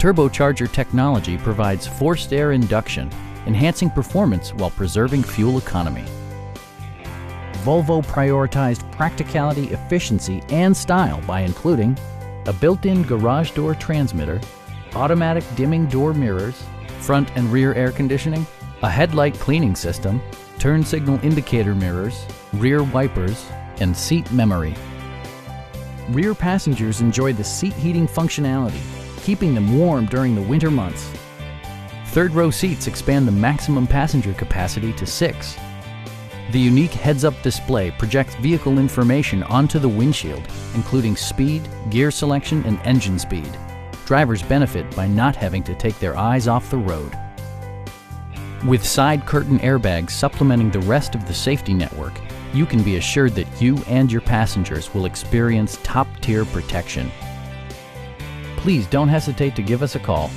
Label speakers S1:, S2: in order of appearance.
S1: Turbocharger technology provides forced air induction, enhancing performance while preserving fuel economy. Volvo prioritized practicality, efficiency, and style by including a built-in garage door transmitter, automatic dimming door mirrors, front and rear air conditioning, a headlight cleaning system, turn signal indicator mirrors, rear wipers, and seat memory. Rear passengers enjoy the seat heating functionality, keeping them warm during the winter months. Third row seats expand the maximum passenger capacity to 6. The unique heads-up display projects vehicle information onto the windshield, including speed, gear selection, and engine speed. Drivers benefit by not having to take their eyes off the road. With side curtain airbags supplementing the rest of the safety network, you can be assured that you and your passengers will experience top-tier protection. Please don't hesitate to give us a call.